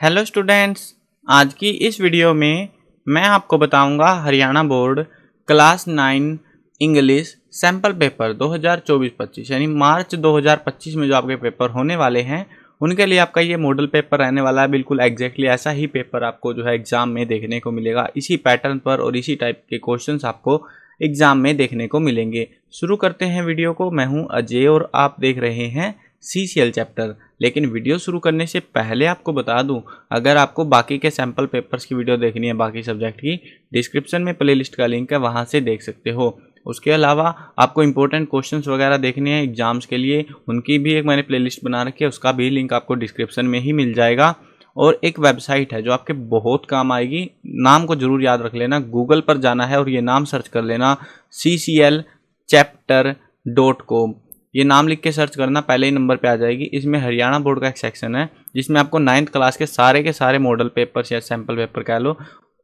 Hello students, आज की इस वीडियो में मैं आपको बताऊंगा Haryana board class 9 English sample paper 2024-25 यानी मार्च 2025 में जो आपके पेपर होने वाले हैं उनके लिए आपका ये मॉडल पेपर रहने वाला है। बिल्कुल एग्जैक्टली ऐसा ही पेपर आपको जो है एग्ज़ाम में देखने को मिलेगा, इसी पैटर्न पर और इसी टाइप के क्वेश्चंस आपको एग्ज़ाम में देखने को मिलेंगे। शुरू करते हैं वीडियो को। मैं हूँ अजय और आप देख रहे हैं CCL चैप्टर। लेकिन वीडियो शुरू करने से पहले आपको बता दूं, अगर आपको बाकी के सैम्पल पेपर्स की वीडियो देखनी है बाकी सब्जेक्ट की, डिस्क्रिप्शन में प्लेलिस्ट का लिंक है, वहां से देख सकते हो। उसके अलावा आपको इंपॉर्टेंट क्वेश्चंस वगैरह देखने हैं एग्जाम्स के लिए, उनकी भी एक मैंने प्लेलिस्ट बना रखी है, उसका भी लिंक आपको डिस्क्रिप्शन में ही मिल जाएगा। और एक वेबसाइट है जो आपके बहुत काम आएगी, नाम को जरूर याद रख लेना। गूगल पर जाना है और ये नाम सर्च कर लेना, cclchapter.com। ये नाम लिख के सर्च करना, पहले ही नंबर पे आ जाएगी। इसमें हरियाणा बोर्ड का एक सेक्शन है जिसमें आपको 9th क्लास के सारे मॉडल पेपर्स या सैम्पल पेपर कह लो,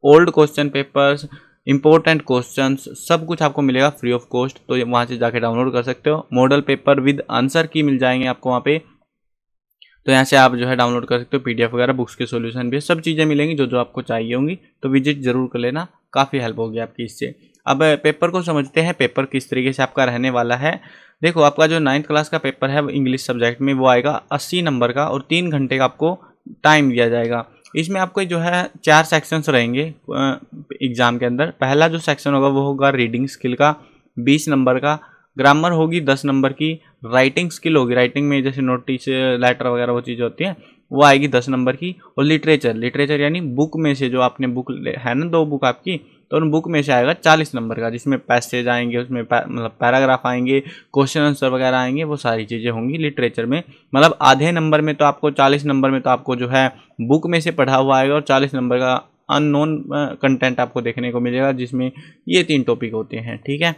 old question papers, important questions, सब कुछ आपको मिलेगा फ्री ऑफ कॉस्ट। तो वहाँ से जाके डाउनलोड कर सकते हो। मॉडल पेपर विद आंसर की मिल जाएंगे आपको वहाँ पे, तो यहाँ से आप जो है डाउनलोड कर सकते हो। PDF वगैरह, बुक्स के सॉल्यूशन भी, सब चीज़ें मिलेंगी जो जो आपको चाहिए होंगी। तो विजिट जरूर कर लेना, काफ़ी हेल्प होगी आपकी इससे। अब पेपर को समझते हैं, पेपर किस तरीके से आपका रहने वाला है। देखो, आपका जो 9th क्लास का पेपर है इंग्लिश सब्जेक्ट में, वो आएगा 80 नंबर का और 3 घंटे का आपको टाइम दिया जाएगा। इसमें आपको जो है 4 सेक्शंस रहेंगे एग्ज़ाम के अंदर। पहला जो सेक्शन होगा वो होगा रीडिंग स्किल का 20 नंबर का, ग्रामर होगी 10 नंबर की, राइटिंग स्किल होगी, राइटिंग में जैसे नोटिस, लेटर वगैरह वो चीज़ होती है, वो आएगी 10 नंबर की। और लिटरेचर यानी बुक में से जो आपने बुक है ना, 2 बुक आपकी, तो उन बुक में से आएगा 40 नंबर का, जिसमें पैसेज आएंगे, उसमें मतलब पैराग्राफ आएंगे, क्वेश्चन आंसर वगैरह आएंगे, वो सारी चीज़ें होंगी लिटरेचर में। मतलब आधे नंबर में तो आपको 40 नंबर में तो आपको जो है बुक में से पढ़ा हुआ आएगा और 40 नंबर का अननोन कंटेंट आपको देखने को मिलेगा, जिसमें ये 3 टॉपिक होते हैं। ठीक है,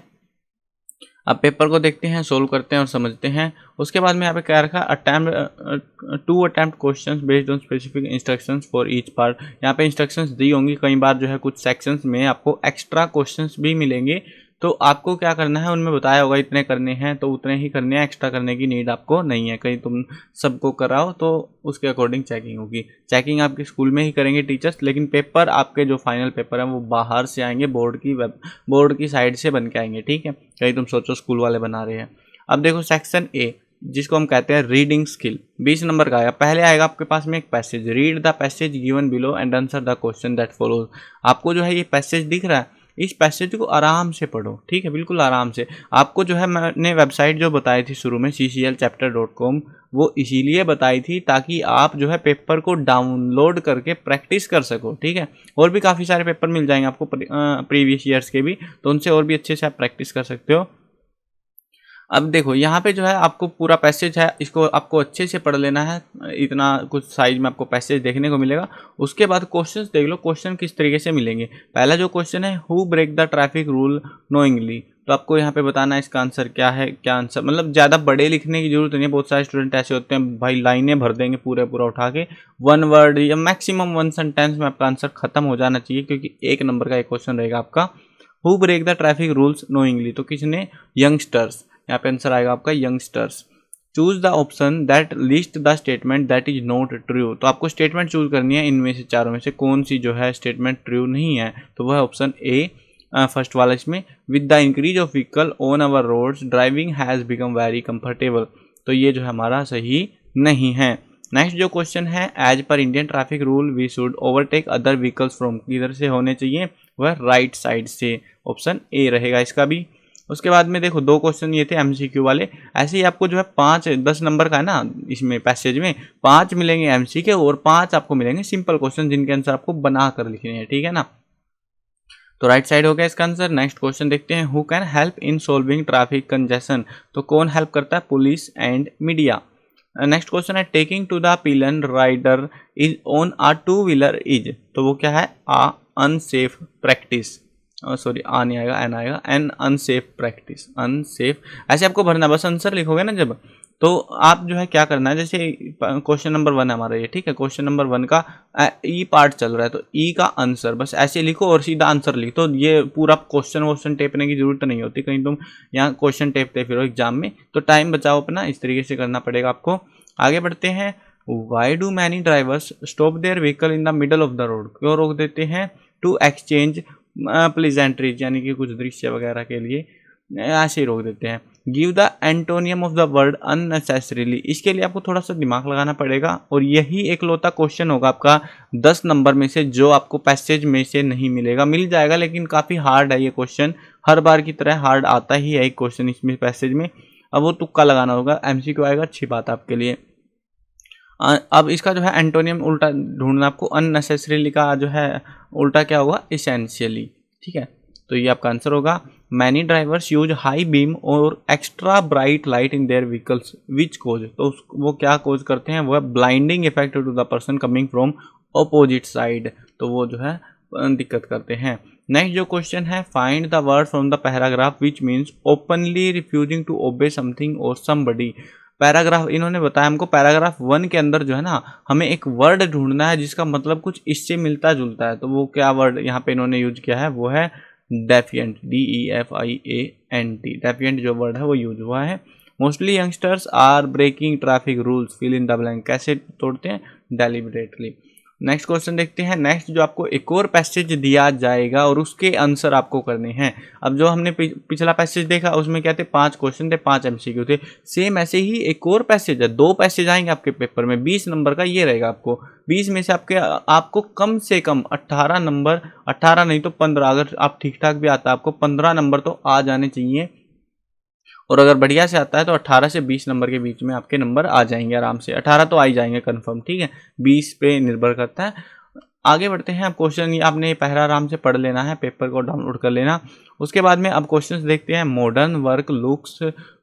अब पेपर को देखते हैं, सोल्व करते हैं और समझते हैं। उसके बाद में यहाँ पे क्या रखा, attempt questions based on specific instructions for each part. यहाँ पे इंस्ट्रक्शंस दी होंगी, कई बार जो है कुछ सेक्शंस में आपको एक्स्ट्रा क्वेश्चंस भी मिलेंगे, तो आपको क्या करना है, उनमें बताया होगा इतने करने हैं तो उतने ही करने हैं, एक्स्ट्रा करने की नीड आपको नहीं है। कहीं तुम सबको कराओ तो उसके अकॉर्डिंग चेकिंग होगी। चेकिंग आपके स्कूल में ही करेंगे टीचर्स, लेकिन पेपर आपके जो फाइनल पेपर हैं वो बाहर से आएंगे, बोर्ड की साइड से बन के आएंगे। ठीक है, कहीं तुम सोचो स्कूल वाले बना रहे हैं। अब देखो सेक्शन ए, जिसको हम कहते हैं रीडिंग स्किल, 20 नंबर का आएगा। पहले आएगा आपके पास में एक passage, read the passage given below and answer the question that follows. आपको जो है ये पैसेज दिख रहा है, इस पैसेज को आराम से पढ़ो। ठीक है, बिल्कुल आराम से। आपको जो है मैंने वेबसाइट जो बताई थी शुरू में cclchapter.com, वो इसीलिए बताई थी ताकि आप जो है पेपर को डाउनलोड करके प्रैक्टिस कर सको। ठीक है, और भी काफ़ी सारे पेपर मिल जाएंगे आपको प्रीवियस ईयर्स के भी, तो उनसे और भी अच्छे से आप प्रैक्टिस कर सकते हो। अब देखो यहाँ पे जो है आपको पूरा पैसेज है, इसको आपको अच्छे से पढ़ लेना है। इतना कुछ साइज में आपको पैसेज देखने को मिलेगा। उसके बाद क्वेश्चंस देख लो, क्वेश्चन किस तरीके से मिलेंगे। पहला जो क्वेश्चन है, who break the traffic rule knowingly, तो आपको यहाँ पे बताना है इसका आंसर क्या है, क्या आंसर, मतलब ज़्यादा बड़े लिखने की जरूरत नहीं है। बहुत सारे स्टूडेंट ऐसे होते हैं भाई लाइनें भर देंगे पूरा उठा के, 1 वर्ड या मैक्सिमम 1 सेंटेंस में आपका आंसर खत्म हो जाना चाहिए, क्योंकि 1 नंबर का एक क्वेश्चन रहेगा आपका। Who break the traffic rules knowingly, तो किसने, यंगस्टर्स। यहाँ पे आंसर आएगा आपका youngsters. Choose the option that list the statement that is not true, तो आपको स्टेटमेंट चूज करनी है इनमें से चारों में से कौन सी जो है स्टेटमेंट ट्रू नहीं है, तो वह ऑप्शन ए फर्स्ट वाला इसमें। With the increase of vehicle on our roads driving has become very comfortable, तो ये जो है हमारा सही नहीं है। नेक्स्ट जो क्वेश्चन है, as per Indian traffic rule we should overtake other vehicles from, किधर से होने चाहिए, वह राइट साइड से, ऑप्शन ए रहेगा इसका भी। उसके बाद में देखो 2 क्वेश्चन ये थे MCQ वाले। ऐसे ही आपको जो है 10 नंबर का है ना, इसमें पैसेज में 5 मिलेंगे MCQ और 5 आपको मिलेंगे सिंपल क्वेश्चन, जिनके आंसर आपको बना कर लिखने हैं। ठीक है ना, तो राइट साइड हो गया इसका आंसर। नेक्स्ट क्वेश्चन देखते हैं, who can help in solving traffic congestion, तो कौन हेल्प करता है, police and media. Next question है, taking to the pillion rider is on a 2 wheeler is, तो वो क्या है, a unsafe practice, sorry a नहीं आएगा, एन आएगा, एन अनसेफ प्रैक्टिस, अनसेफ। ऐसे आपको भरना, बस आंसर लिखोगे ना जब, तो आप जो है क्या करना है, जैसे क्वेश्चन नंबर 1 हमारा ये, ठीक है, क्वेश्चन नंबर 1 का ई पार्ट चल रहा है, तो ई का आंसर बस ऐसे लिखो और सीधा आंसर लिखो। तो ये पूरा क्वेश्चन टेपने की जरूरत नहीं होती, कहीं तुम यहाँ क्वेश्चन टेपते फिर एग्जाम में, तो टाइम बचाओ अपना, इस तरीके से करना पड़ेगा आपको। आगे बढ़ते हैं, why do many drivers stop their vehicle in the middle of the road, क्यों रोक देते हैं? टू एक्सचेंज प्लीजेंट्रीज, यानी कि कुछ दृश्य वगैरह के लिए ऐसे ही रोक देते हैं। Give the antonym of the word unnecessarily, इसके लिए आपको थोड़ा सा दिमाग लगाना पड़ेगा और यही एक लौता क्वेश्चन होगा आपका 10 नंबर में से जो आपको पैसेज में से नहीं मिलेगा, मिल जाएगा लेकिन काफ़ी हार्ड है ये क्वेश्चन, हर बार की तरह हार्ड आता ही है एक क्वेश्चन इसमें पैसेज में। अब वो तुक्का लगाना होगा, एमसीक्यू आएगा, अच्छी बात है आपके लिए। अब इसका जो है एंटोनियम उल्टा ढूंढना आपको, अननेसेसरीली का जो है उल्टा क्या होगा? इसेंशियली, ठीक है। तो ये आपका आंसर होगा। Many drivers use high beam और extra bright light in their vehicles which cause, तो वो क्या कोज करते हैं? वो है blinding effect to the person coming from opposite side, तो वो जो है दिक्कत करते हैं। नेक्स्ट जो क्वेश्चन है, find the word from the paragraph which means openly refusing to obey something और समबडी। पैराग्राफ इन्होंने बताया हमको, पैराग्राफ 1 के अंदर जो है ना हमें एक वर्ड ढूंढना है जिसका मतलब कुछ इससे मिलता जुलता है, तो वो क्या वर्ड यहाँ पे इन्होंने यूज किया है? वो है डेफिएंट, DEFIANT, डेफिएंट जो वर्ड है वो यूज हुआ है। Mostly youngsters are breaking traffic rules, fill in the blank, कैसे तोड़ते हैं? डेलिबरेटली। नेक्स्ट क्वेश्चन देखते हैं। नेक्स्ट जो आपको एक और पैसेज दिया जाएगा और उसके आंसर आपको करने हैं। अब जो हमने पिछला पैसेज देखा उसमें क्या थे? 5 क्वेश्चन थे, 5 MCQ थे। सेम ऐसे ही एक और पैसेज है, 2 पैसेज आएंगे आपके पेपर में, 20 नंबर का ये रहेगा आपको। 20 में से आपको कम से कम 18 नंबर, 18 नहीं तो 15, अगर आप ठीक ठाक भी आता है आपको 15 नंबर तो आ जाने चाहिए, और अगर बढ़िया से आता है तो 18 से 20 नंबर के बीच में आपके नंबर आ जाएंगे आराम से। 18 तो आ ही जाएंगे कंफर्म, ठीक है, 20 पे निर्भर करता है। आगे बढ़ते हैं। अब क्वेश्चन ये आपने पहला आराम से पढ़ लेना है, पेपर को डाउनलोड कर लेना। उसके बाद में अब क्वेश्चंस देखते हैं। Modern work looks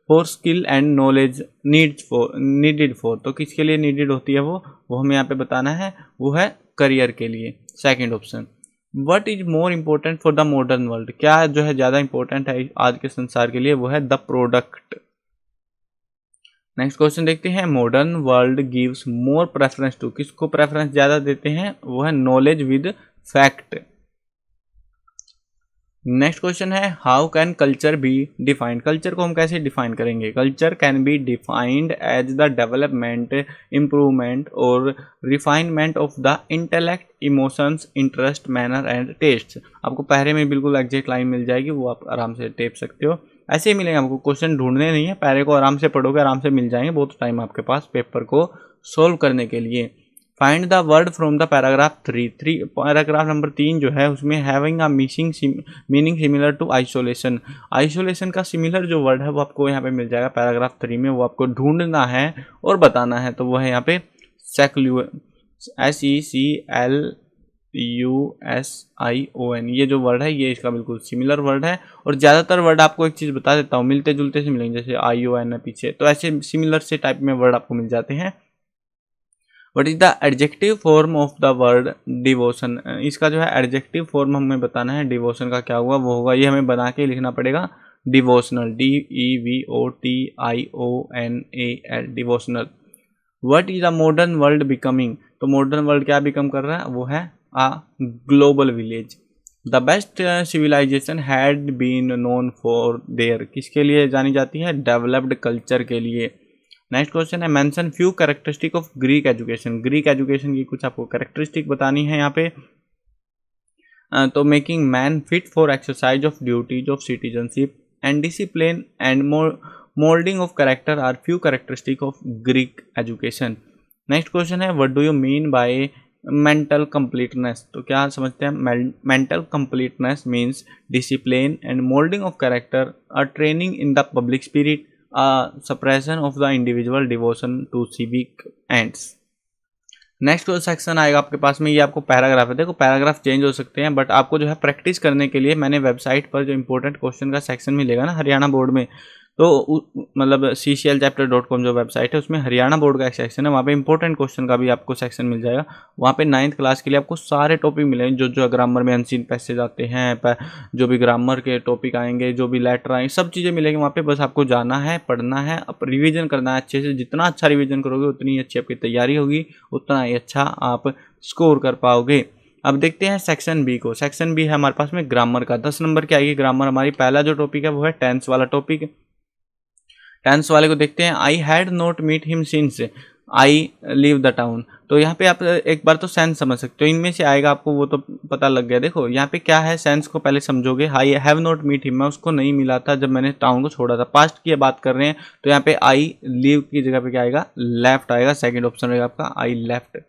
for skill and knowledge needed for, तो किसके लिए नीडेड होती है वो हमें यहाँ पे बताना है, वो है करियर के लिए। Second option. What is more important for the modern world, क्या जो है ज़्यादा इंपॉर्टेंट है आज के संसार के लिए? वो है द प्रोडक्ट। नेक्स्ट क्वेश्चन देखते हैं। Modern world gives more preference to, किसको प्रेफरेंस ज़्यादा देते हैं? वो है knowledge with fact. Next question है, how can culture be defined, culture को हम कैसे डिफाइन करेंगे? Culture can be defined as the development, improvement और refinement of the intellect, emotions, interest, manner and taste. आपको पहले में बिल्कुल एग्जैक्ट लाइन मिल जाएगी, वो आप आराम से टेप सकते हो। ऐसे ही मिलेंगे आपको, क्वेश्चन ढूंढने नहीं है, पहले को आराम से पढ़ोगे आराम से मिल जाएंगे, बहुत टाइम आपके पास पेपर को सोल्व करने के लिए। Find the word from the paragraph 3, paragraph number 3 जो है उसमें having a missing meaning similar to isolation, isolation का सिमिलर जो वर्ड है वो आपको यहाँ पे मिल जाएगा पैराग्राफ 3 में, वो आपको ढूंढना है और बताना है। तो वो है यहाँ पे SECLUSION, ये जो वर्ड है ये इसका बिल्कुल सिमिलर वर्ड है। और ज़्यादातर वर्ड आपको एक चीज़ बता देता हूँ, मिलते जुलते से मिलेंगे, जैसे ION है पीछे, तो ऐसे सिमिलर से टाइप में वर्ड आपको मिल जाते हैं। What is the adjective form of the word devotion, इसका जो है एडजेक्टिव फॉर्म हमें बताना है, डिवोशन का क्या हुआ वो होगा, ये हमें बना के लिखना पड़ेगा, devotional, DEVOTIONAL, devotional. What is the modern world becoming, तो मॉडर्न वर्ल्ड क्या बिकम कर रहा है? वो है a global village. The best civilisation had been known for there, किसके लिए जानी जाती है? डेवलप्ड कल्चर के लिए। नेक्स्ट क्वेश्चन है, mention few characteristic of Greek education, Greek education की कुछ आपको कैरेक्टरिस्टिक बतानी है यहाँ पे। तो making man fit for exercise of duties of citizenship and discipline and moulding of character are few characteristic of Greek education. Next question है, what do you mean by mental completeness, तो क्या समझते हैं? Mental completeness means discipline and moulding of character, a training in the public spirit, suppression of the individual devotion to civic ends. Next section आएगा आपके पास में, ये आपको paragraph है। देखो पैराग्राफ चेंज हो सकते हैं, बट आपको जो है प्रैक्टिस करने के लिए मैंने वेबसाइट पर जो इंपॉर्टेंट क्वेश्चन का सेक्शन मिलेगा ना हरियाणा बोर्ड में, तो मतलब cclchapter.com जो वेबसाइट है उसमें हरियाणा बोर्ड का एक सेक्शन है, वहाँ पे इंपॉर्टेंट क्वेश्चन का भी आपको सेक्शन मिल जाएगा। वहाँ पे 9th क्लास के लिए आपको सारे टॉपिक मिलेंगे, जो ग्रामर में अनसीन पैसेज आते हैं, जो भी ग्रामर के टॉपिक आएंगे, जो भी लेटर आएंगे, सब चीज़ें मिलेंगी वहाँ पे। बस आपको जाना है, पढ़ना है, अब रिविजन करना है अच्छे से। जितना अच्छा रिविजन करोगे उतनी अच्छी आपकी तैयारी होगी, उतना ही अच्छा आप स्कोर कर पाओगे। अब देखते हैं सेक्शन बी को। सेक्शन बी है हमारे पास में ग्रामर का, 10 नंबर की आएगी ग्रामर हमारी। पहला जो टॉपिक है वो है टेंस वाला टॉपिक। टेंस वाले को देखते हैं। I had not meet him since, I leave the town. तो यहाँ पे आप एक बार तो सेंस समझ सकते हो, इनमें से आएगा आपको वो तो पता लग गया। देखो यहाँ पे क्या है, सेंस को पहले समझोगे। I have not meet him, मैं उसको नहीं मिला था जब मैंने टाउन को छोड़ा था। पास्ट की बात कर रहे हैं तो यहाँ पे आई लीव की जगह पे क्या आएगा, लेफ्ट आएगा। सेकंड ऑप्शन रहेगा आपका I left.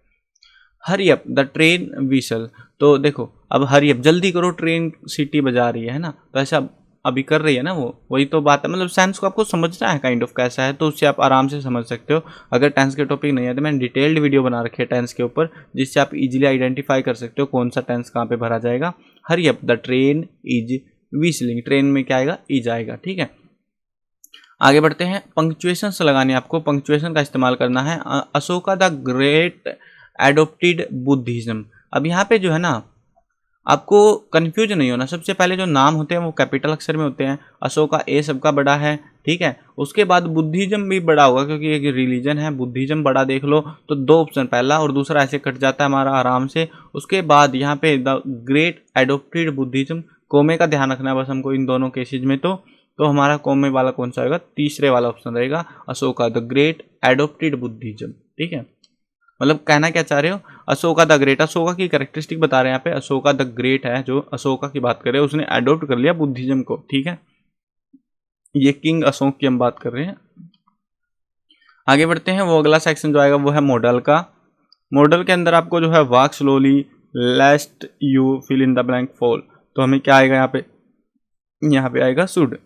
Hari up the train whistle. तो देखो अब हरी अप, जल्दी करो ट्रेन सीटी बजा रही है ना, तो ऐसा अभी कर रही है ना वो, वही तो बात है। मतलब सेंस को आपको समझना है काइंड ऑफ कैसा है, तो उससे आप आराम से समझ सकते हो। अगर टेंस के टॉपिक नहीं है तो मैंने डिटेल्ड वीडियो बना रखी है टेंस के ऊपर, जिससे आप इजीली आइडेंटिफाई कर सकते हो कौन सा टेंस कहाँ पे भरा जाएगा। Hurry up the train is whistling, train में क्या आएगा, इज आएगा। ठीक है, आगे बढ़ते हैं। पंक्चुएशन लगाने, आपको पंक्चुएशन का इस्तेमाल करना है। Ashoka the great adopted Buddhism. अब यहाँ पे जो है ना, आपको कंफ्यूज नहीं होना। सबसे पहले जो नाम होते हैं वो कैपिटल अक्षर में होते हैं। अशोका ए सबका बड़ा है, ठीक है। उसके बाद बुद्धिज्म भी बड़ा होगा क्योंकि एक रिलीजन है, बुद्धिज्म बड़ा देख लो तो दो ऑप्शन, पहला और दूसरा ऐसे कट जाता है हमारा आराम से। उसके बाद यहाँ पे द ग्रेट एडोप्टेड बुद्धिज्म, कोमे का ध्यान रखना है बस हमको इन दोनों केसेज में। तो हमारा कोमे वाला कौन सा होगा, तीसरे वाला ऑप्शन रहेगा, Ashoka the great adopted Buddhism. ठीक है, मतलब कहना क्या चाह रहे हो, अशोका द ग्रेट, अशोका की कैरेक्टरिस्टिक बता रहे हैं यहाँ पे। अशोका द ग्रेट है जो अशोका की बात कर रहे हैं, उसने अडोप्ट कर लिया बुद्धिज्म को। ठीक है, ये किंग अशोक की हम बात कर रहे हैं। आगे बढ़ते हैं, वो अगला सेक्शन जो आएगा वो है मॉडल का। मॉडल के अंदर आपको जो है walk slowly lest you fill in the blank fall. तो हमें क्या आएगा यहाँ पे आएगा should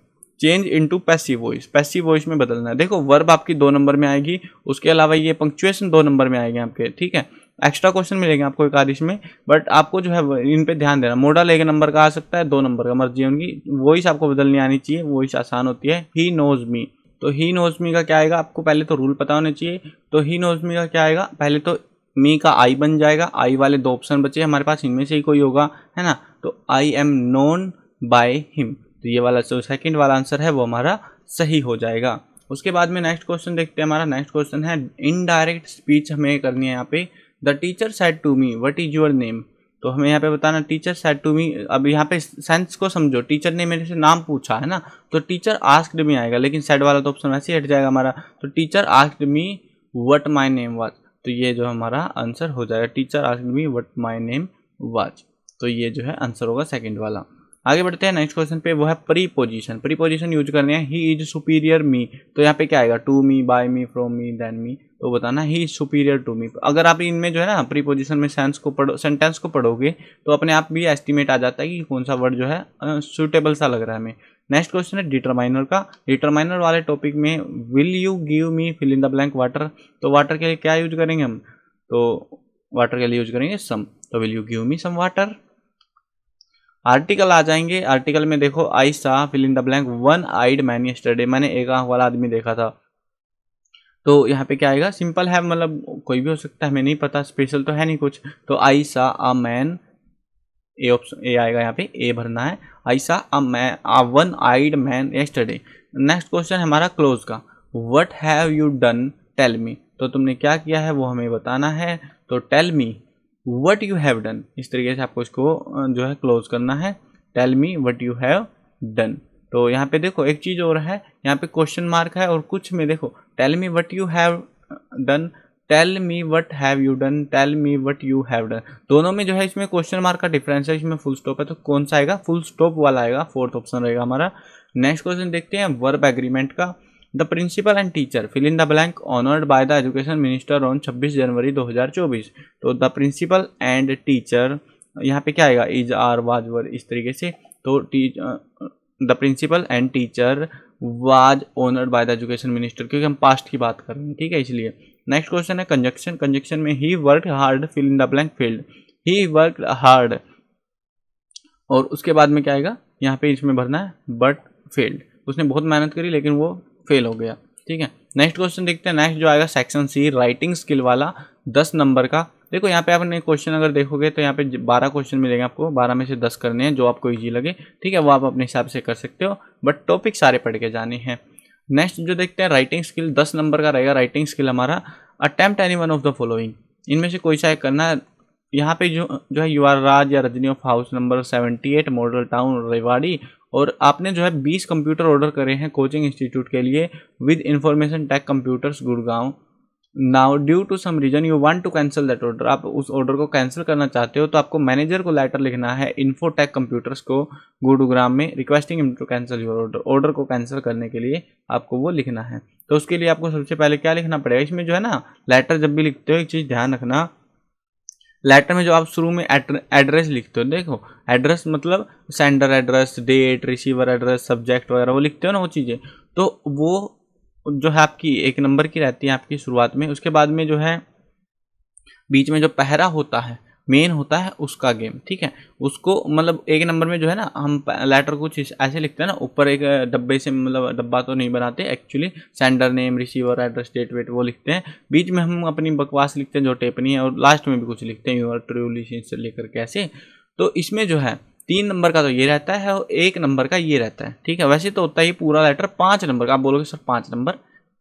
change into passive voice, passive voice में बदलना है। देखो वर्ब आपकी 2 नंबर में आएगी, उसके अलावा ये पंक्चुएशन 2 नंबर में आएगी आपके। ठीक है, एक्स्ट्रा क्वेश्चन मिलेंगे आपको एक आदिश में, बट आपको जो है इन पे ध्यान देना। मॉडल 1 नंबर का आ सकता है, 2 नंबर का, मर्जी है उनकी। वॉइस आपको बदलनी आनी चाहिए, वॉइस आसान होती है। ही नोज मी, तो ही नोज मी का क्या आएगा, आपको पहले तो रूल पता होने चाहिए। तो ही नोज मी का क्या आएगा, पहले तो मी का आई बन जाएगा। आई वाले 2 ऑप्शन बचे हमारे पास, इनमें से ही कोई होगा, है ना। तो I am known by him, तो ये वाला जो सेकंड वाला आंसर है वो हमारा सही हो जाएगा। उसके बाद में नेक्स्ट क्वेश्चन देखते हैं। हमारा नेक्स्ट क्वेश्चन है इनडायरेक्ट स्पीच हमें करनी है यहाँ पे। The teacher said to me what is your name, तो हमें यहाँ पे बताना टीचर सेड टू मी। अब यहाँ पे सेंस को समझो, टीचर ने मेरे से नाम पूछा है ना, तो टीचर आस्क्ड मी आएगा, लेकिन सेड वाला तो ऑप्शन वैसे ही हट जाएगा हमारा। तो teacher asked me what my name was, तो ये जो हमारा आंसर हो जाएगा, teacher asked me what my name was. तो ये जो है आंसर होगा सेकंड वाला। आगे बढ़ते हैं नेक्स्ट क्वेश्चन पे, वो है प्रीपोजिशन। प्रीपोजिशन यूज करने हैं। ही इज सुपीरियर मी, तो यहाँ पे क्या आएगा, to me, by me, from me, then me. तो बताना ही इज सुपीरियर टू मी। अगर आप इनमें जो है ना प्रीपोजिशन में सेंटेंस को पढ़ोगे तो अपने आप भी एस्टिमेट आ जाता है कि कौन सा वर्ड जो है सुटेबल सा लग रहा है हमें। नेक्स्ट क्वेश्चन है डिटरमाइनर का। डिटरमाइनर वाले टॉपिक में will you give me fill in the blank water, तो वाटर के लिए क्या यूज करेंगे हम, तो वाटर के लिए यूज करेंगे सम, तो will you give me some water. Article आ जाएंगे। आर्टिकल में देखो I saw fill in the blank one eyed man yesterday, मैंने एक आंख वाला आदमी देखा था। तो यहाँ पे क्या आएगा, सिंपल है, मतलब कोई भी हो सकता है, हमें नहीं पता, स्पेशल तो है नहीं कुछ। तो आई saw a man, A option A आएगा, यहाँ पे ए भरना है। I saw a one eyed man yesterday. Next question है हमारा क्लोज का। What have you done tell me, तो तुमने क्या किया है वो हमें बताना है। तो tell me what you have done, इस तरीके से आपको इसको जो है क्लोज करना है। Tell me what you have done. तो यहाँ पे देखो एक चीज़ और है, यहाँ पे क्वेश्चन मार्क है, और कुछ में देखो tell me what you have done, tell me what have you done, tell me what you have done. दोनों में जो है इसमें क्वेश्चन मार्क का डिफरेंस है, इसमें फुल स्टॉप है, तो कौन सा आएगा, फुल स्टॉप वाला आएगा, फोर्थ ऑप्शन रहेगा हमारा। नेक्स्ट क्वेश्चन देखते हैं वर्ब एग्रीमेंट का। The principal and teacher fill in the blank honoured by the education minister on 26 January 2024। तो द प्रिंसिपल एंड टीचर, यहाँ पे क्या आएगा, इज आर वाज वर, इस तरीके से। तो the principal and teacher was honoured by the education minister, क्योंकि हम पास्ट की बात कर रहे हैं, ठीक है, इसलिए। नेक्स्ट क्वेश्चन है कंजक्शन। कंजक्शन में he work hard fill in the blank failed, he work hard, और उसके बाद में क्या आएगा, यहाँ पे इसमें भरना है बट फेल्ड, उसने बहुत मेहनत करी लेकिन वो फेल हो गया, ठीक है। नेक्स्ट क्वेश्चन देखते हैं। नेक्स्ट जो आएगा सेक्शन सी, राइटिंग स्किल वाला, 10 नंबर का। देखो यहाँ पे आपने क्वेश्चन अगर देखोगे तो यहाँ पे 12 क्वेश्चन मिलेंगे आपको, 12 में से 10 करने हैं, जो आपको इजी लगे, ठीक है, वो आप अपने हिसाब से कर सकते हो, बट टॉपिक सारे पढ़ के जाने हैं। नेक्स्ट जो देखते हैं राइटिंग स्किल, 10 नंबर का रहेगा राइटिंग स्किल हमारा। Attempt any one of the following, इनमें से कोई सा एक करना है। यहाँ पे जो है यू आर राज या Rajni of house number 78 model town Rewari, और आपने जो है 20 कंप्यूटर ऑर्डर करे हैं कोचिंग इंस्टीट्यूट के लिए with information tech computers Gurgaon, now due to some reason you want to cancel that order, आप उस ऑर्डर को कैंसिल करना चाहते हो तो आपको मैनेजर को लेटर लिखना है इन्फोटेक कंप्यूटर्स को गुरुग्राम में, requesting him to cancel your order. Order को कैंसिल करने के लिए आपको वो लिखना है। तो उसके लिए आपको सबसे पहले क्या लिखना पड़ेगा, इसमें जो है ना लेटर जब भी लिखते हो एक चीज़ ध्यान रखना, लेटर में जो आप शुरू में एड्रेस लिखते हो, देखो एड्रेस मतलब sender address, date, receiver address, subject वगैरह वो लिखते हो ना वो चीज़ें, तो वो जो है आपकी 1 नंबर की रहती है आपकी शुरुआत में। उसके बाद में जो है बीच में जो पहरा होता है मेन होता है उसका गेम, ठीक है, उसको मतलब 1 नंबर में जो है ना हम लेटर कुछ ऐसे लिखते हैं ना, ऊपर एक डब्बे से, मतलब डब्बा तो नहीं बनाते actually, sender name, receiver address, date वेट वो लिखते हैं, बीच में हम अपनी बकवास लिखते हैं जो टेपनी है, और लास्ट में भी कुछ लिखते हैं यूर ट्रूली से लेकर के ऐसे। तो इसमें जो है 3 नंबर का तो ये रहता है और 1 नंबर का ये रहता है, ठीक है। वैसे तो होता है पूरा लेटर 5 नंबर का, आप बोलोगे सर 5 नंबर,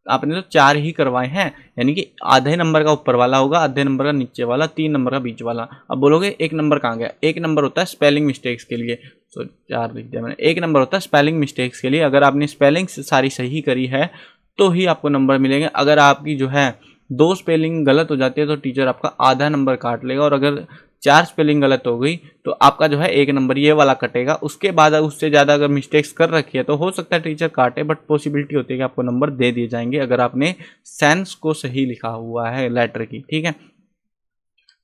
आपने तो 4 ही करवाए हैं, यानी कि आधे नंबर का ऊपर वाला होगा, आधे नंबर का नीचे वाला, 3 नंबर का बीच वाला। अब बोलोगे 1 नंबर कहाँ गया, 1 नंबर होता है स्पेलिंग मिस्टेक्स के लिए, तो 4 लिख दिया मैंने। 1 नंबर होता है स्पेलिंग मिस्टेक्स के लिए, अगर आपने स्पेलिंग सारी सही करी है तो ही आपको नंबर मिलेंगे। अगर आपकी जो है 2 स्पेलिंग गलत हो जाती है तो टीचर आपका आधा नंबर काट लेगा, और अगर 4 स्पेलिंग गलत हो गई तो आपका जो है 1 नंबर ये वाला कटेगा। उसके बाद उससे ज़्यादा अगर मिस्टेक्स कर रखी है तो हो सकता है टीचर काटे, बट पॉसिबिलिटी होती है कि आपको नंबर दे दिए जाएंगे अगर आपने सेंस को सही लिखा हुआ है लेटर की, ठीक है।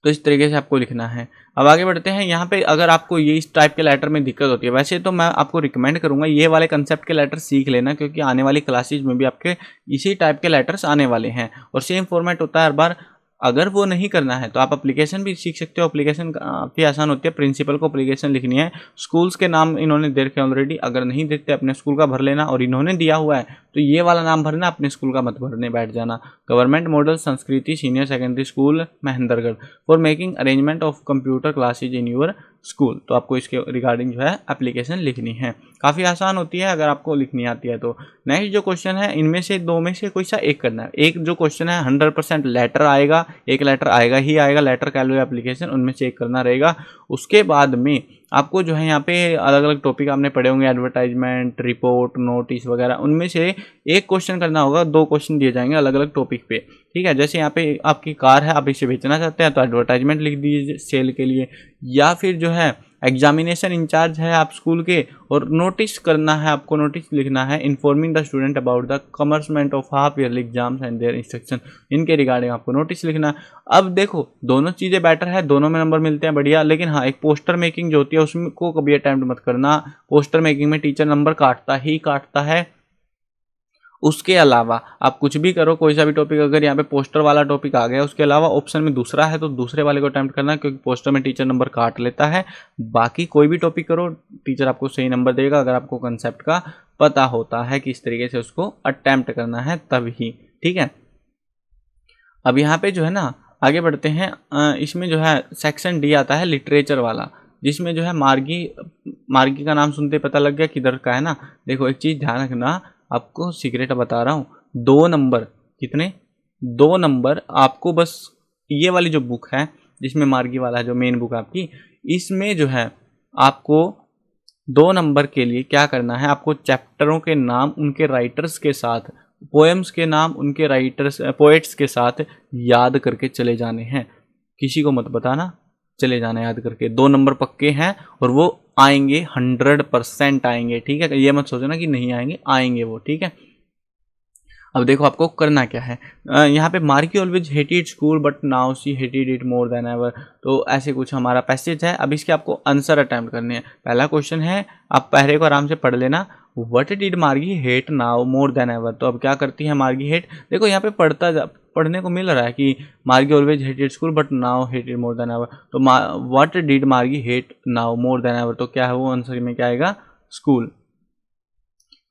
तो इस तरीके से आपको लिखना है। अब आगे बढ़ते हैं। यहाँ पे अगर आपको ये इस टाइप के लेटर में दिक्कत होती है, वैसे तो मैं आपको रिकमेंड करूँगा ये वाले कंसेप्ट के लेटर सीख लेना, क्योंकि आने वाली क्लासेज में भी आपके इसी टाइप के लेटर्स आने वाले हैं और सेम फॉर्मेट होता है हर बार। अगर वो नहीं करना है तो आप एप्लीकेशन भी सीख सकते हो। एप्लीकेशन काफ़ी आसान होती है, प्रिंसिपल को एप्लीकेशन लिखनी है, स्कूल्स के नाम इन्होंने दे रखे ऑलरेडी, अगर नहीं देते अपने स्कूल का भर लेना, और इन्होंने दिया हुआ है तो ये वाला नाम भरना, अपने स्कूल का मत भरने बैठ जाना। गवर्नमेंट मॉडल संस्कृति senior secondary school Mahendragarh for making arrangement of computer classes in your school. तो आपको इसके रिगार्डिंग जो है एप्लीकेशन लिखनी है, काफ़ी आसान होती है अगर आपको लिखनी आती है तो। नेक्स्ट जो क्वेश्चन है इनमें से 2 में से कोई सा एक करना है। एक जो क्वेश्चन है 100% लेटर आएगा, एक लेटर आएगा ही आएगा, लेटर कैलो एप्लीकेशन, उनमें से एक करना रहेगा। उसके बाद में आपको जो है यहाँ पे अलग अलग टॉपिक आपने पढ़े होंगे, एडवर्टाइजमेंट, रिपोर्ट, नोटिस वगैरह, उनमें से एक क्वेश्चन करना होगा। 2 क्वेश्चन दिए जाएंगे अलग अलग टॉपिक पे, ठीक है। जैसे यहाँ पे आपकी कार है, आप इसे बेचना चाहते हैं तो एडवर्टाइजमेंट लिख दीजिए सेल के लिए, या फिर जो है एग्जामिनेशन इंचार्ज है आप स्कूल के और नोटिस करना है आपको, नोटिस लिखना है informing the student about the commencement of half yearly exams and their instruction, इनके रिगार्डिंग आपको नोटिस लिखना है। अब देखो दोनों चीज़ें बेटर है, दोनों में नंबर मिलते हैं, बढ़िया। लेकिन हाँ, एक पोस्टर मेकिंग जो होती है उसमें को कभी अटैम्प्ट मत करना, पोस्टर मेकिंग में टीचर नंबर काटता ही काटता है। उसके अलावा आप कुछ भी करो, कोई सा भी टॉपिक, अगर यहाँ पे पोस्टर वाला टॉपिक आ गया उसके अलावा ऑप्शन में दूसरा है तो दूसरे वाले को अटैम्प्ट करना, क्योंकि पोस्टर में टीचर नंबर काट लेता है। बाकी कोई भी टॉपिक करो टीचर आपको सही नंबर देगा, अगर आपको कंसेप्ट का पता होता है किस तरीके से उसको अटैम्प्ट करना है तभी, ठीक है। अब यहाँ पे जो है ना आगे बढ़ते हैं। इसमें जो है सेक्शन डी आता है लिटरेचर वाला, जिसमें जो है मार्गी का नाम सुनते पता लग गया किधर का है ना। देखो एक चीज़ ध्यान रखना, आपको सीक्रेट बता रहा हूँ, 2 नंबर, कितने 2 नंबर आपको बस ये वाली जो बुक है जिसमें मार्गी वाला है, जो मेन बुक आपकी, इसमें जो है आपको 2 नंबर के लिए क्या करना है, आपको चैप्टरों के नाम उनके राइटर्स के साथ, पोएम्स के नाम उनके राइटर्स पोएट्स के साथ याद करके चले जाने हैं। किसी को मत बताना, चले जाना याद करके। 2 नंबर पक्के हैं और वो आएंगे, 100% आएंगे, ठीक है। ये मत सोचना कि नहीं आएंगे, आएंगे वो, ठीक है। अब देखो आपको करना क्या है। यहाँ पे marquee always hated school but now she hated it more than ever, तो ऐसे कुछ हमारा पैसेज है। अब इसके आपको आंसर अटैम्प्ट करने हैं। पहला क्वेश्चन है, आप पहले को आराम से पढ़ लेना, व्हाट डिड मार्गी hate now more than ever. तो अब क्या करती है मार्गी हेट, देखो यहाँ पे पढ़ने को मिल रहा है कि मार्गी always hated school but now hated more than ever, तो व्हाट डिड मार्गी hate now more than ever, तो क्या है वो आंसर में क्या आएगा, स्कूल।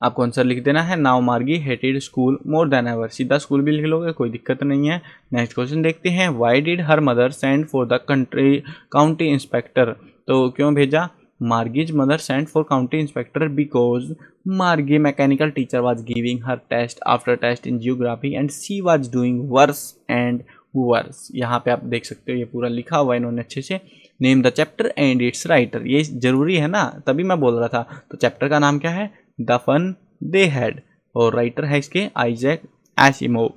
आपको आंसर लिख देना है, नाउ मार्गी hated school more than ever, सीधा स्कूल भी लिख लोगे, कोई दिक्कत नहीं है। नेक्स्ट क्वेश्चन देखते हैं, why did her mother send for the county inspector, तो क्यों भेजा, Margie's mother send for county inspector because Margie mechanical teacher was giving her test after test in geography and she was doing worse and worse. यहाँ पे आप देख सकते हो ये पूरा लिखा हुआ है इन्होंने अच्छे से। Name the chapter and it's writer, ये जरूरी है ना, तभी मैं बोल रहा था। तो चैप्टर का नाम क्या है, द फन दे हैड, और राइटर है इसके Isaac Asimov.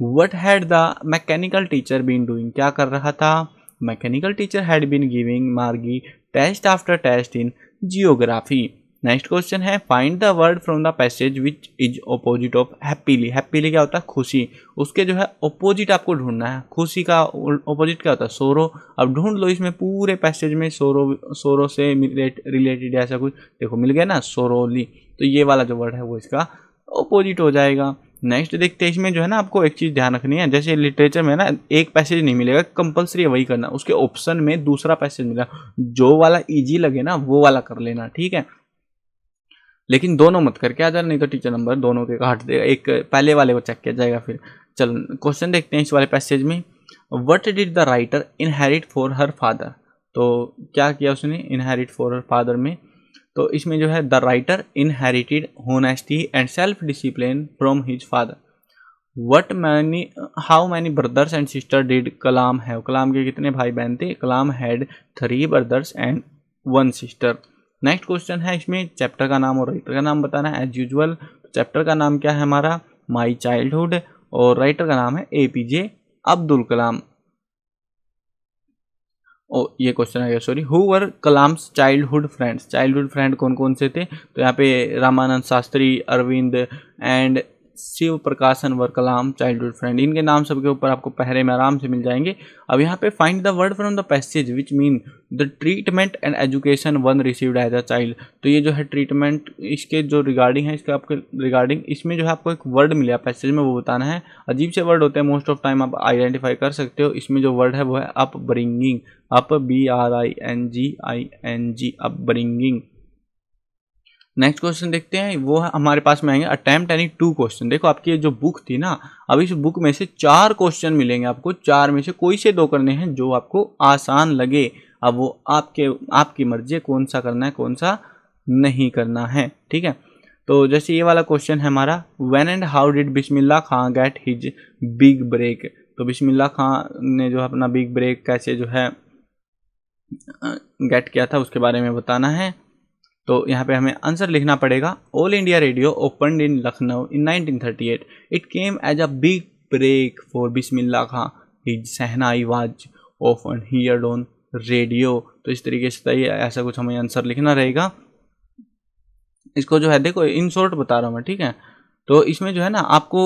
What had the mechanical teacher been doing? क्या कर रहा था? Mechanical teacher had been giving Margie test after test in geography. Next question है find the word from the passage which is opposite of happily. Happily क्या होता है? खुशी. उसके जो है ऑपोजिट आपको ढूंढना है. खुशी का ऑपोजिट क्या होता है? सोरो. अब ढूंढ लो इसमें पूरे पैसेज में सोरो से रिलेटेड ऐसा कुछ. देखो मिल गया ना, सोरोली. तो ये वाला जो वर्ड है वो इसका ऑपोजिट हो जाएगा. नेक्स्ट देखते हैं. इसमें जो है ना आपको एक चीज़ ध्यान रखनी है. जैसे लिटरेचर में ना एक पैसेज नहीं मिलेगा, कंपलसरी वही करना. उसके ऑप्शन में दूसरा पैसेज मिला, जो वाला इजी लगे ना वो वाला कर लेना, ठीक है. लेकिन दोनों मत करके आ जाना, नहीं तो टीचर नंबर दोनों के काट देगा. एक पहले वाले को चेक किया जाएगा फिर. चल क्वेश्चन देखते हैं इस वाले पैसेज में. What did the writer inherit for her father. तो क्या किया उसने इनहेरिट फॉर हर फादर में? तो इसमें जो है the writer inherited honesty and self discipline from his father. How many brothers and sister did Kalam have. Kalam के कितने भाई बहन थे? Kalam had 3 brothers and 1 sister. Next question है इसमें चैप्टर का नाम और राइटर का नाम बताना है एज यूजुअल. चैप्टर का नाम क्या है हमारा? My childhood. और राइटर का नाम है APJ अब्दुल कलाम. ये क्वेश्चन आ गया, sorry. Who were Kalam's childhood friends. Childhood friend कौन कौन से थे? तो यहाँ पे रामानंद शास्त्री, अरविंद एंड शिव प्रकाशन वर कलाम चाइल्डहुड फ्रेंड. इनके नाम सबके ऊपर आपको पहरे में आराम से मिल जाएंगे. अब यहाँ पे find the word from the passage which mean the treatment and education one received as a child. तो ये जो है ट्रीटमेंट इसके जो रिगार्डिंग है, इसके आपके रिगार्डिंग इसमें जो है आपको एक वर्ड मिला पैसेज में, वो बताना है. अजीब से वर्ड होते हैं, मोस्ट ऑफ टाइम आप आइडेंटिफाई कर सकते हो. इसमें जो वर्ड है वो है up bringing. Up BRINGING up bringing. Next question देखते हैं. वो है हमारे पास में आएंगे अटेम्प्ट एनी 2 क्वेश्चन. देखो आपकी ये जो बुक थी ना, अब इस बुक में से 4 क्वेश्चन मिलेंगे आपको. 4 में से कोई से 2 करने हैं जो आपको आसान लगे. अब वो आपकी मर्जी है कौन सा करना है कौन सा नहीं करना है, ठीक है. तो जैसे ये वाला क्वेश्चन है हमारा, when and how did Bismillah Khan get his big break. तो बिस्मिल्लाह खां ने जो अपना बिग ब्रेक कैसे जो है गेट किया था उसके बारे में बताना है. तो यहाँ पे हमें आंसर लिखना पड़ेगा. All India Radio opened in Lucknow in 1938. It came as a big break for Bismillah Khan. His shehnai was often heard on radio. तो इस तरीके से ऐसा कुछ हमें आंसर लिखना रहेगा. इसको जो है देखो इन शॉर्ट बता रहा हूँ मैं, ठीक है. तो इसमें जो है ना आपको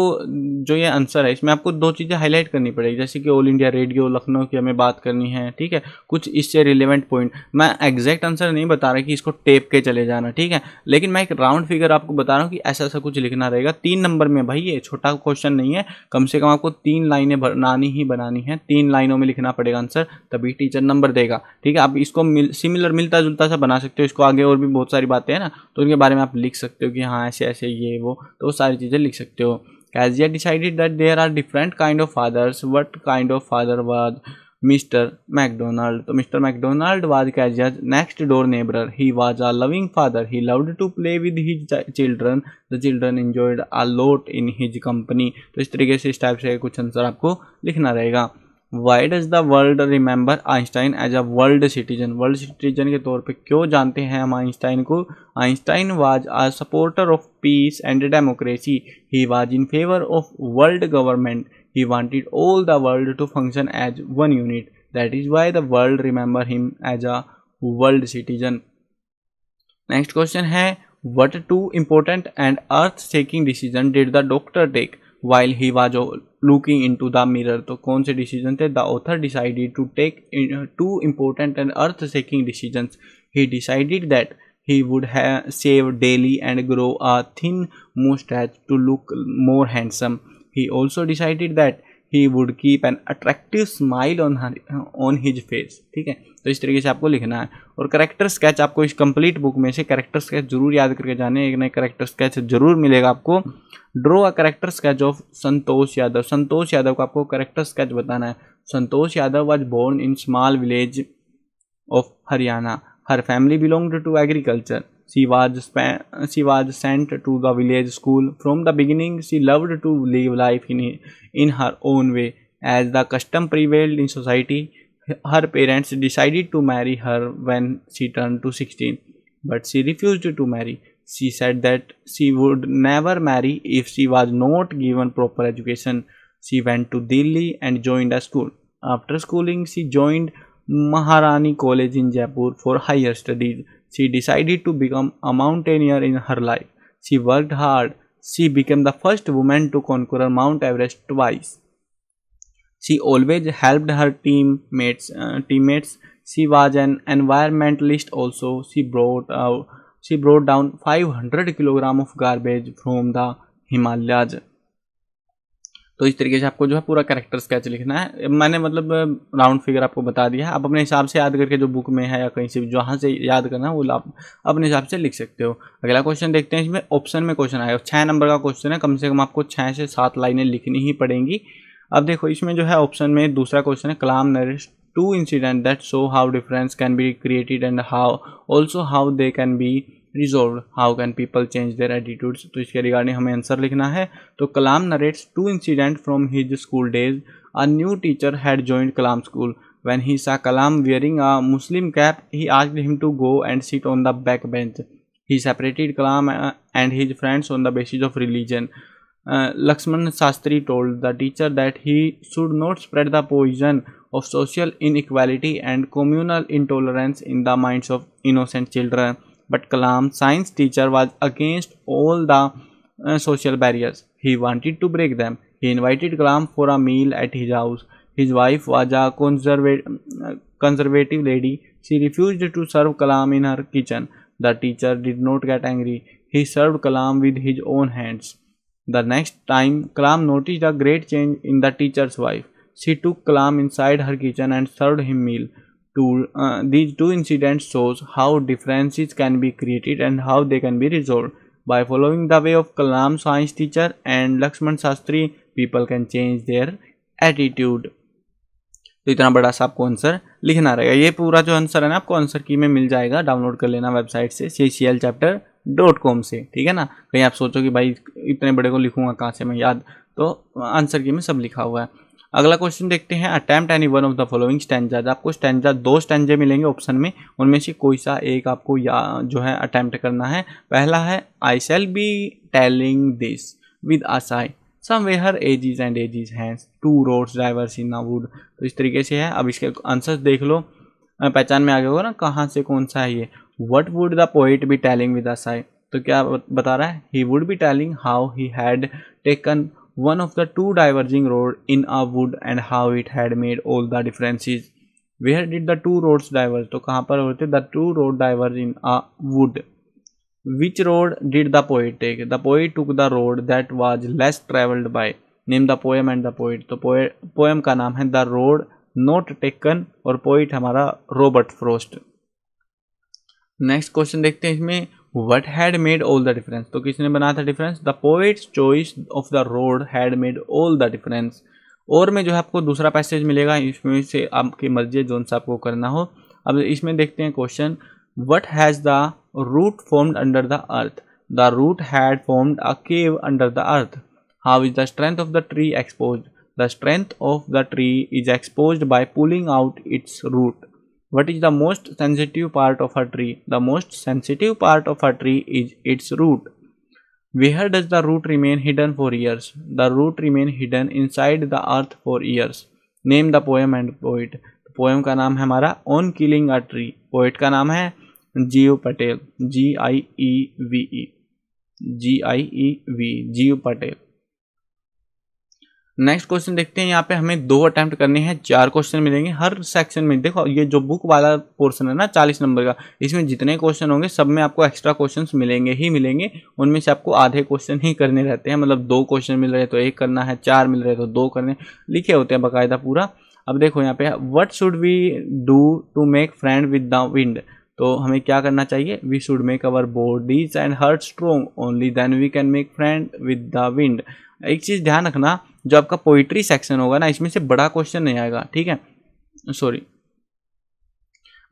जो ये आंसर है इसमें आपको 2 चीज़ें हाईलाइट करनी पड़ेगी. जैसे कि ऑल इंडिया रेडियो लखनऊ की हमें बात करनी है, ठीक है. कुछ इससे रिलेवेंट पॉइंट. मैं एग्जैक्ट आंसर नहीं बता रहा कि इसको टेप के चले जाना, ठीक है. लेकिन मैं एक राउंड फिगर आपको बता रहा हूँ कि ऐसा ऐसा कुछ लिखना रहेगा. 3 नंबर में भाई, ये छोटा क्वेश्चन नहीं है. कम से कम आपको 3 लाइनें बनानी है. 3 लाइनों में लिखना पड़ेगा आंसर, तभी टीचर नंबर देगा, ठीक है. आप इसको सिमिलर मिलता जुलता सा बना सकते हो. इसको आगे और भी बहुत सारी बातें हैं ना, तो उनके बारे में आप लिख सकते हो कि हाँ ऐसे ऐसे ये वो, तो सारी चीज़ें लिख सकते हो. Kazia decided that there are different kind of fathers. What kind of father was Mr. McDonald? So Mr. McDonald was Kazia's next door neighbor. He was a loving father. He loved to play with his children. The children enjoyed a lot in his company. तो इस तरीके से इस type से कुछ answer आपको लिखना रहेगा. Why does the world remember Einstein as a world citizen? World citizen के तौर पे क्यों जानते हैं हम आइंस्टाइन को? Einstein was a supporter of peace and democracy. He was in favor of world government. He wanted all the world to function as one unit. That is why the world remember him as a world citizen. Next question है, what 2 important and earth-shaking decision did the doctor take while he was looking into the mirror? तो कौन से decision थे? The author decided to take 2 important and earth-shaking decisions. He decided that he would shave daily and grow a thin mustache to look more handsome. He also decided that he would keep an attractive smile on his face. ठीक है, तो इस तरीके से आपको लिखना है. और करेक्टर स्केच आपको इस कंप्लीट बुक में से करेक्टर स्केच जरूर याद करके जाने. एक नए करेक्टर स्केच जरूर मिलेगा आपको. Draw a character sketch of Santosh Yadav. Santosh Yadav का आपको करेक्टर स्केच बताना है. Santosh Yadav was born in small village of Haryana. Her family belonged to agriculture. She was sent to the village school. From the beginning, she loved to live life in her own way. As the custom prevailed in society, her parents decided to marry her when she turned to 16. But she refused to marry. She said that she would never marry if she was not given proper education. She went to Delhi and joined a school. After schooling, she joined Maharani College in Jaipur for higher studies. She decided to become a mountaineer in her life. She worked hard. She became the first woman to conquer Mount Everest twice. She always helped her teammates. She was an environmentalist also. She brought down 500 kilogram of garbage from the Himalayas. तो इस तरीके से आपको जो है पूरा character sketch लिखना है। मैंने मतलब राउंड फिगर आपको बता दिया है, आप अपने हिसाब से याद करके जो बुक में है या कहीं से जहाँ से याद करना है वो आप अपने हिसाब से लिख सकते हो। अगला क्वेश्चन देखते हैं, इसमें ऑप्शन में क्वेश्चन आएगा, 6 नंबर का क्वेश्चन है, कम से कम आपको 6 से 7 लाइनें लिखनी ही पड़ेंगी। अब देखो इसमें जो है ऑप्शन में दूसरा क्वेश्चन है, Kalam narrates 2 incident that show how difference can be created and how they can be resolve, how can people change their attitudes. तो इसके रिगार्डिंग हमें आंसर लिखना है। तो Kalam narrates 2 incident from his school days. A new teacher had joined Kalam school. When he saw Kalam wearing a Muslim cap, he asked him to go and sit on the back bench. He separated Kalam and his friends on the basis of religion. Lakshman Shastri told the teacher that he should not spread the poison of social inequality and communal intolerance in the minds of innocent children. But Kalam's science teacher was against all the social barriers. He wanted to break them. He invited Kalam for a meal at his house. His wife was a conservative lady. She refused to serve Kalam in her kitchen. The teacher did not get angry. He served Kalam with his own hands. The next time, Kalam noticed a great change in the teacher's wife. She took Kalam inside her kitchen and served him meal. These two incidents shows how differences can be created and how they can be resolved. By following the way of Kalam science teacher and Lakshman Shastri, people can change their attitude. तो इतना बड़ा सा आपको answer लिखना रहेगा। ये पूरा जो आंसर है ना आपको आंसर की में मिल जाएगा, डाउनलोड कर लेना वेबसाइट से cclchapter.com से, ठीक है ना। कहीं आप सोचो कि भाई इतने बड़े को लिखूंगा कहाँ से मैं याद, तो आंसर की में सब लिखा हुआ है। अगला क्वेश्चन देखते हैं, attempt any one of the following stanzas. आपको स्टैंजा 2 स्टैंजे मिलेंगे ऑप्शन में, उनमें से कोई सा एक आपको जो है अटेम्प्ट करना है। पहला है, I shall be telling this with a sigh, somewhere ages and ages hence two roads diverge in a wood। तो इस तरीके से है। अब इसके आंसर्स देख लो, पहचान में आ गया होगा ना कहाँ से कौन सा है ये। What would the poet be telling with a sigh? तो क्या बता रहा है, he would be telling how he had taken one of the two diverging roads in a wood and how it had made all the differences। Where did the two roads diverge? तो कहाँ पर होते, the two roads diverge in a wood। Which road did the poet take? The poet took the road that was less travelled by। Name the poem and the poet। तो poem का नाम है The Road Not Taken और poet हमारा Robert frost. Next question देखते हैं इसमें, What had made all the difference? तो किसने बनाया था difference? The poet's choice of the road had made all the difference। और में जो है आपको दूसरा पैसेज मिलेगा, इसमें से आपकी मर्जी है जोन सा आपको करना हो। अब इसमें देखते हैं question, What has the root formed under the earth? The root had formed a cave under the earth। How is the strength of the tree exposed? The strength of the tree is exposed by pulling out its root। What is the most sensitive part of a tree? The most sensitive part of a tree is its root। Where does the root remain hidden for years? The root remain hidden inside the earth for years। Name the poem and poet। Poem का नाम है हमारा on killing a tree. Poet का नाम है जीयू Patel, जीयू Patel. Next question देखते हैं, यहाँ पे हमें 2 अटेम्प्ट करने हैं, 4 क्वेश्चन मिलेंगे हर सेक्शन में। देखो ये जो बुक वाला पोर्शन है ना 40 नंबर का, इसमें जितने क्वेश्चन होंगे सब में आपको एक्स्ट्रा क्वेश्चंस मिलेंगे ही मिलेंगे। उनमें से आपको आधे क्वेश्चन ही करने रहते हैं, मतलब 2 क्वेश्चन मिल रहे तो 1 करना है, 4 मिल रहे तो 2 करने, लिखे होते हैं बाकायदा पूरा। अब देखो यहाँ पे, what should we do to make friend with the wind? तो हमें क्या करना चाहिए, we should make our bodies and heart strong, only then we can make friend with the wind. एक चीज़ ध्यान रखना, जो आपका पोइट्री सेक्शन होगा ना इसमें से बड़ा क्वेश्चन नहीं आएगा, ठीक है, सॉरी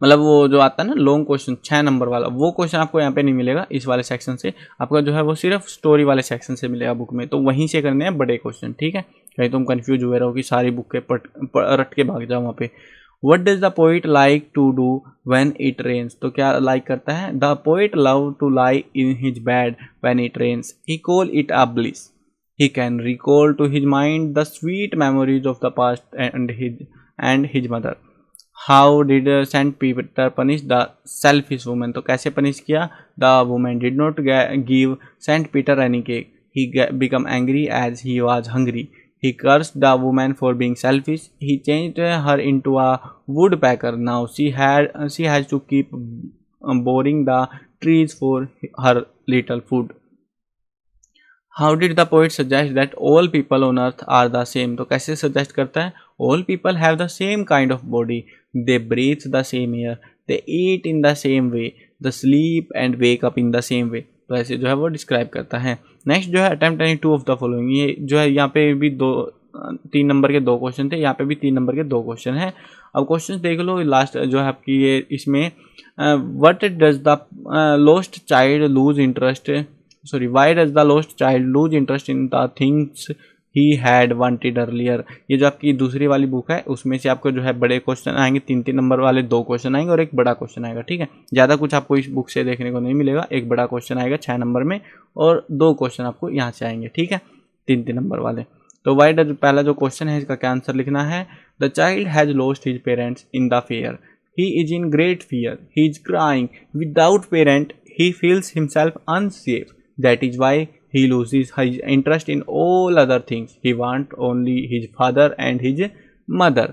मतलब वो जो आता है ना लॉन्ग क्वेश्चन 6 नंबर वाला, वो क्वेश्चन आपको यहाँ पे नहीं मिलेगा इस वाले सेक्शन से, आपका जो है वो सिर्फ स्टोरी वाले सेक्शन से मिलेगा बुक में। तो वहीं से करने हैं बड़े क्वेश्चन, ठीक है, कहीं तुम कंफ्यूज हुए रहो कि सारी बुक के रट के भाग जाओ वहाँ पे। What does the poet like to do when it rains? तो क्या लाइक करता है, the poet love to lie in his bed when it rains, he call it a bliss। He can recall to his mind the sweet memories of the past and his mother. How did Saint Peter punish the selfish woman? तो कैसे punish किया? The woman did not give Saint Peter any cake. He became angry as he was hungry. He cursed the woman for being selfish. He changed her into a woodpecker. Now she has to keep boring the trees for her little food. How did the poet suggest that all people on earth are the same? तो कैसे suggest करता है? All people have the same kind of body. They breathe the same air. They eat in the same way. They sleep and wake up in the same way. तो ऐसे जो है वो describe करता है. नेक्स्ट जो है attempt any two of the following. ये जो है यहाँ पे भी 3 नंबर के 2 क्वेश्चन थे, यहाँ पे भी 3 नंबर के 2 क्वेश्चन हैं. अब क्वेश्चन देख लो. लास्ट जो है आपकी ये इसमें what does the lost child loose interest why does the lost child lose interest in the things he had wanted earlier? ये जो आपकी दूसरी वाली बुक है उसमें से आपको जो है बड़े क्वेश्चन आएंगे, 3 नंबर वाले 2 क्वेश्चन आएंगे और एक बड़ा क्वेश्चन आएगा. ठीक है, ज़्यादा कुछ आपको इस बुक से देखने को नहीं मिलेगा. एक बड़ा क्वेश्चन आएगा 6 नंबर में और 2 क्वेश्चन आपको यहाँ से आएंगे. ठीक है, 3 नंबर वाले. तो वाई डज पहला जो क्वेश्चन है इसका क्या आंसर लिखना है? The child has lost his parents in the fair. He is in great fear. He is crying. Without parent he feels himself unsafe. That is why he loses his interest in all other things. He wants only his father and his mother.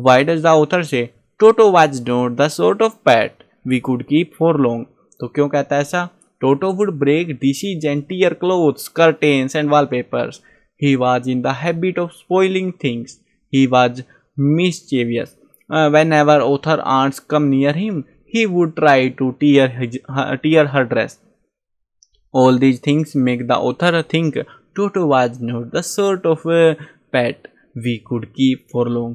Why does the author say Toto was not the sort of pet we could keep for long? तो क्यों कहता है ऐसा? Toto would break dishes and tear clothes, curtains and wallpapers. He was in the habit of spoiling things. He was mischievous. Whenever author aunts come near him, he would try to tear her dress. All these things make the author think Toto was not the sort of pet we could keep for long.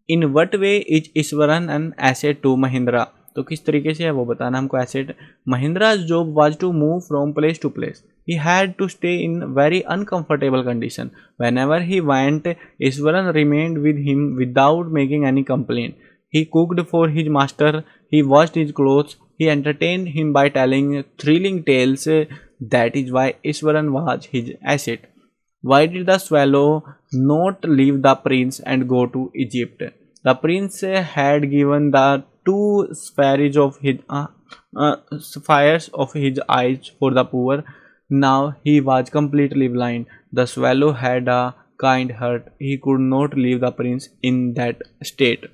In what way is Iswaran an asset to Mahindra? तो किस तरीके से है वो बताना हमको. Asset. Mahindra's job was to move from place to place. He had to stay in very uncomfortable condition. Whenever he went, Iswaran remained with him without making any complaint. He cooked for his master. He washed his clothes. He entertained him by telling thrilling tales. That is why Iswaran was his asset. Why did the swallow not leave the prince and go to Egypt? The prince had given the 2 spheres of his eyes for the poor. Now he was completely blind. The swallow had a kind heart. He could not leave the prince in that state.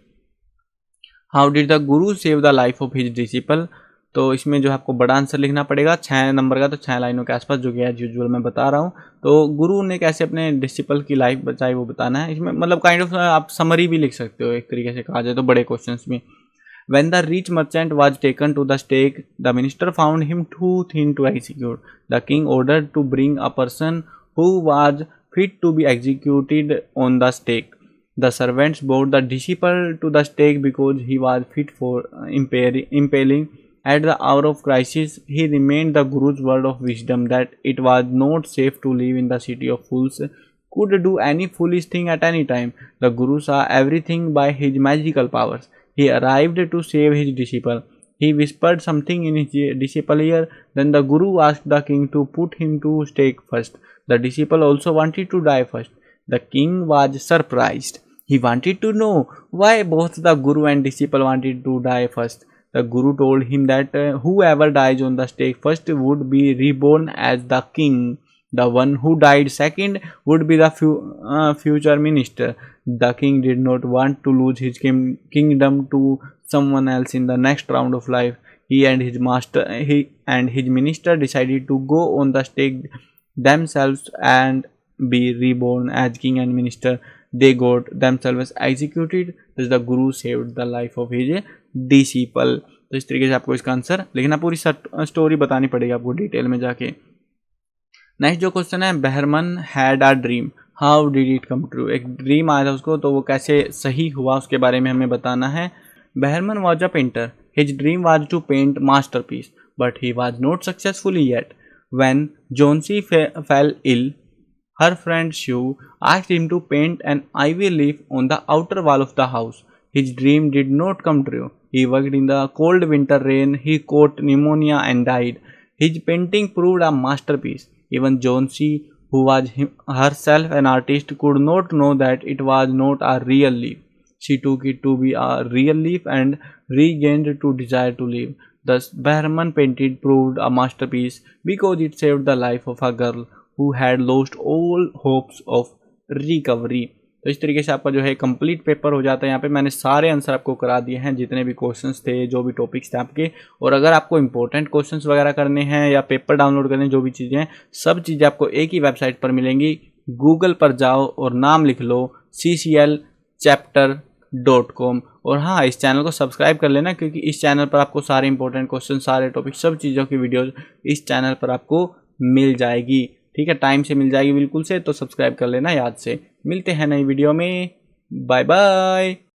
How did the guru save the life of his disciple? तो इसमें जो है आपको बड़ा answer लिखना पड़ेगा 6 number का, तो 6 लाइनों के आसपास जो कि एज यूजुअल मैं बता रहा हूँ. तो गुरु ने कैसे अपने डिसिपल की लाइफ बचाई वो बताना है. इसमें मतलब काइंड ऑफ आप समरी भी लिख सकते हो एक तरीके से कहा जाए तो बड़े क्वेश्चंस में. When the rich merchant was taken to the stake, the minister found him too thin to execute. The king ordered to bring a person who was fit to be executed on the stake. The servants brought the disciple to the stake because he was fit for impaling. At the hour of crisis, he remained the Guru's word of wisdom that it was not safe to live in the city of fools, could do any foolish thing at any time. The Guru saw everything by his magical powers. He arrived to save his disciple. He whispered something in his disciple's ear. Then the Guru asked the king to put him to stake first. The disciple also wanted to die first. The king was surprised. He wanted to know why both the Guru and disciple wanted to die first. The Guru told him that whoever dies on the stake first would be reborn as the king. The one who died second would be the future minister. The king did not want to lose his kingdom to someone else in the next round of life. He and his minister decided to go on the stake themselves and be reborn as king and minister. They got themselves executed. Thus the Guru saved the life of his disciple. तो इस तरीके से आपको इसका answer लिखना, पूरी story बतानी पड़ेगी आपको डिटेल में जाके. नेक्स्ट जो क्वेश्चन है, Behrman had a dream, how did it come true. एक ड्रीम आया था उसको, तो वो कैसे सही हुआ उसके बारे में हमें बताना है. Behrman was a painter. His dream was to paint masterpiece, but he was not successfully yet. When Johnsy fell ill, her friend Shiv asked him to paint an ivy leaf on the outer wall of the house. His dream did not come true. He worked in the cold winter rain. He caught pneumonia and died. His painting proved a masterpiece. Even John C., who was herself an artist, could not know that it was not a real leaf. She took it to be a real leaf and regained to desire to live. Thus, Behrman painted proved a masterpiece because it saved the life of a girl who had lost all hopes of recovery. तो इस तरीके से आपका जो है complete paper हो जाता है। यहाँ पे मैंने सारे आंसर आपको करा दिए हैं, जितने भी क्वेश्चंस थे, जो भी टॉपिक्स थे आपके। और अगर आपको इंपॉर्टेंट क्वेश्चंस वगैरह करने हैं या पेपर डाउनलोड करने हैं, जो भी चीज़ें हैं, सब चीज़ें आपको एक ही वेबसाइट पर मिलेंगी। गूगल पर जाओ और नाम लिख लो cclchapter.com। और हाँ, इस चैनल को सब्सक्राइब कर लेना, क्योंकि इस चैनल पर आपको सारे इंपॉर्टेंट क्वेश्चन, सारे टॉपिक, सब चीज़ों की वीडियोज़ इस चैनल पर आपको मिल जाएगी। ठीक है, टाइम से मिल जाएगी बिल्कुल से, तो सब्सक्राइब कर लेना याद से। मिलते हैं नई वीडियो में, बाय बाय।